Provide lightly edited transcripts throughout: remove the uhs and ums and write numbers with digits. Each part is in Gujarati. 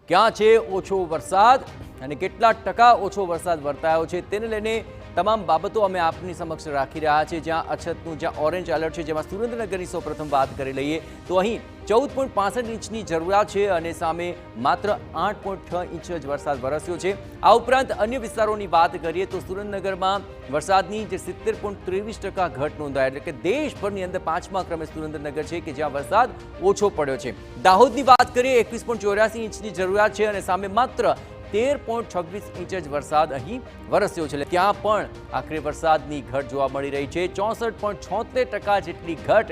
ક્યાં છે ઓછો વરસાદ અને કેટલા ટકા ઓછો વરસાદ વર્તાયો છે તેને લઈને તમામ બાબતો અમે આપની સમક્ષ રાખી રહ્યા છીએ। જ્યાં અછતનું જ્યાં ઓરેન્જ એલર્ટ છે, જેમાં સુરેન્દ્રનગરની સૌપ્રથમ વાત કરી લઈએ તો અહીં 14.65 ઇંચની જરૂરિયાત છે અને સામે માત્ર 8.6 ઇંચ જ વરસાદ વરસ્યો છે। આ ઉપરાંત અન્ય વિસ્તારોની વાત કરીએ તો સુરેન્દ્રનગરમાં વરસાદની જે 70.23% ઘટ નોંધાય, એટલે કે દેશભરની અંદર 5મા ક્રમે સુરેન્દ્રનગર છે કે જ્યાં વરસાદ ઓછો પડ્યો છે। દાહોદની વાત કરીએ 21.84 ઇંચની જરૂરિયાત છે અને સામે માત્ર 13.26 ઇંચ જ વરસાદ અહીં વરસ્યો છે। ત્યાં પણ આખરે વરસાદની ઘટ જોવા મળી રહી છે। 64.76% જેટલી ઘટ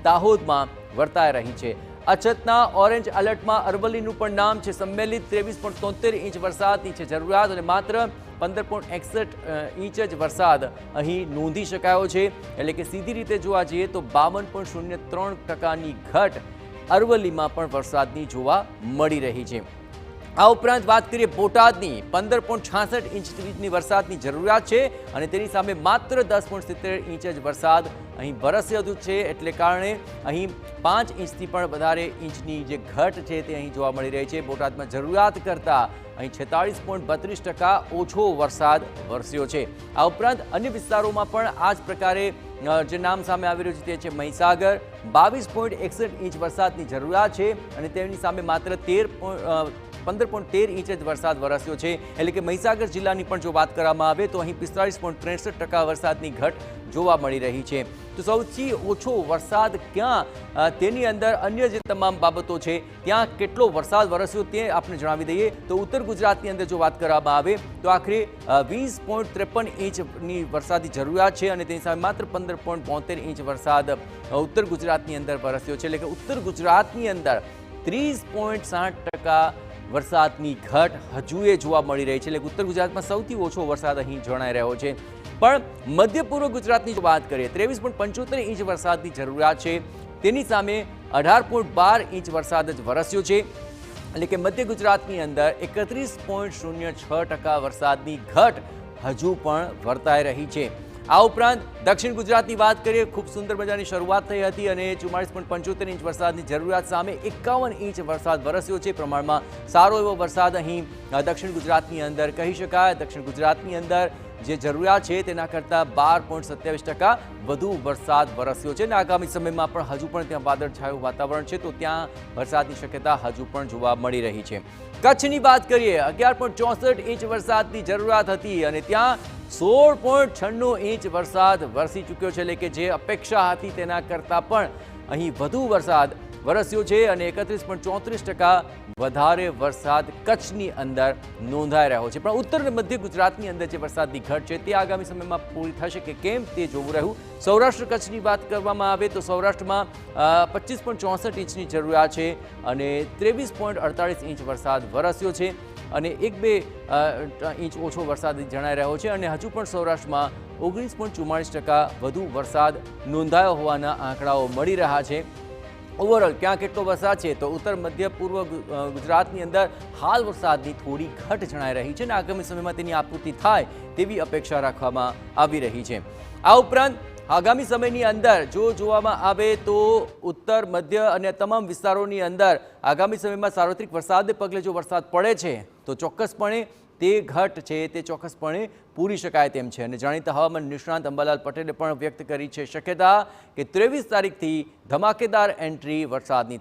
દાહોદમાં વર્તાઈ રહી છે। અછતના ઓરેન્જ એલર્ટમાં અરવલ્લીનું પણ નામ છે। સંમેલિત 23.73 ઇંચ વરસાદની છે જરૂરિયાત અને માત્ર 15.61 ઇંચ જ વરસાદ અહીં નોંધી શકાયો છે, એટલે કે સીધી રીતે જોવા જઈએ તો 52.03%ની ઘટ અરવલ્લીમાં પણ વરસાદની જોવા મળી રહી છે। આ ઉપરાંત વાત કરીએ બોટાદની 15.66 ઇંચની વરસાદની જરૂરિયાત છે અને તેની સામે માત્ર 10.70 ઇંચ જ વરસાદ અહીં વરસ્યો છે, એટલે કારણે અહીં 5 ઇંચથી પણ વધારે ઇંચની જે ઘટ છે તે અહીં જોવા મળી રહી છે। બોટાદમાં જરૂરિયાત કરતાં અહીં 46.32% ઓછો વરસાદ વરસ્યો છે। આ ઉપરાંત અન્ય વિસ્તારોમાં પણ આ જ પ્રકારે જે નામ સામે આવી રહ્યું છે તે છે મહીસાગર। 22.61 ઇંચ વરસાદની જરૂરિયાત છે અને તેની સામે માત્ર 15.13 ઇંચ જ વરસાદ વરસ્યો છે, એટલે કે મહીસાગર જિલ્લાની પણ જો વાત કરવામાં આવે તો અહીં 45.63% વરસાદની ઘટ જોવા મળી રહી છે। તો સૌથી ઓછો વરસાદ ક્યાં, તેની અંદર અન્ય જે તમામ બાબતો છે ત્યાં કેટલો વરસાદ વરસ્યો તે આપણે જણાવી દઈએ તો ઉત્તર ગુજરાતની અંદર જો વાત કરવામાં આવે તો આખરે 20.53 ઇંચની વરસાદની જરૂરિયાત છે અને તેની સામે માત્ર 15.72 ઇંચ વરસાદ ઉત્તર ગુજરાતની અંદર વરસ્યો છે, એટલે કે ઉત્તર ગુજરાતની અંદર 30.60% વરસાદની ઘટ હજુ એ જોવા મળી રહી છે, એટલે ઉત્તર ગુજરાતમાં સૌથી ઓછો વરસાદ અહીં જણાઈ રહ્યો છે। પણ મધ્ય પૂર્વ ગુજરાતની જો વાત કરીએ 23.75 ઇંચ વરસાદની જરૂરિયાત છે, તેની સામે 18.12 ઇંચ વરસાદ જ વરસ્યો છે, એટલે કે મધ્ય ગુજરાતની અંદર 31.06% વરસાદની ઘટ હજુ પણ વર્તાઈ રહી છે। આ ઉપરાંત દક્ષિણ ગુજરાતની વાત કરીએ, ખૂબ સુંદર મજાની શરૂઆત થઈ હતી અને 44.75 ઇંચ વરસાદની જરૂરિયાત સામે 51 ઇંચ વરસાદ વરસ્યો છે। પ્રમાણમાં સારો એવો વરસાદ અહીં દક્ષિણ ગુજરાતની અંદર કહી શકાય। દક્ષિણ ગુજરાતની અંદર જે જરૂરિયાત છે તેના કરતાં 12.27% વધુ વરસાદ વરસ્યો છે અને આગામી સમયમાં પણ હજુ પણ ત્યાં વાદળછાયું વાતાવરણ છે, તો ત્યાં વરસાદની શક્યતા હજુ પણ જોવા મળી રહી છે। કચ્છની વાત કરીએ 11.64 ઇંચ વરસાદની જરૂરિયાત હતી અને ત્યાં 16.96 ઇંચ વરસાદ વરસી ચૂક્યો છે, એટલે કે જે અપેક્ષા હતી તેના કરતાં પણ અહીં વધુ વરસાદ વરસ્યો છે અને 31.34% વધારે વરસાદ કચ્છની અંદર નોંધાઈ રહ્યો છે। પણ ઉત્તર અને મધ્ય ગુજરાતની અંદર જે વરસાદની ઘટ છે તે આગામી સમયમાં પૂરી થશે કે કેમ તે જોવું રહ્યું। સૌરાષ્ટ્ર કચ્છની વાત કરવામાં આવે તો સૌરાષ્ટ્રમાં 25.64 ઇંચની જરૂરિયાત છે અને 23.48 ઇંચ વરસાદ વરસ્યો છે અને 1-2 ઇંચ ઓછો વરસાદ જણાઈ રહ્યો છે અને હજુ પણ સૌરાષ્ટ્રમાં 19.44% વધુ વરસાદ નોંધાયો હોવાના આંકડાઓ મળી રહ્યા છે। ઓવરઓલ ક્યાં કેટલો વરસાદ છે તો ઉત્તર મધ્ય પૂર્વ ગુજરાતની અંદર હાલ વરસાદની થોડી ઘટ જણાઈ રહી છે અને આગામી સમયમાં તેની આપૂર્તિ થાય તેવી અપેક્ષા રાખવામાં આવી રહી છે। આ ઉપરાંત આગામી સમયની અંદર જો જોવામાં આવે તો ઉત્તર મધ્ય અને તમામ વિસ્તારોની અંદર આગામી સમયમાં સાર્વત્રિક વરસાદને પગલે જો વરસાદ પડે છે તો ચોક્કસપણે તે ઘટ છે તે ચોક્કસપણે પૂરી શકાય તેમ છે અને જાણીતા હવામાન નિષ્ણાંત અંબાલાલ પટેલે પણ વ્યક્ત કરી છે શક્યતા કે 23 તારીખથી ધમાકેદાર એન્ટ્રી વરસાદની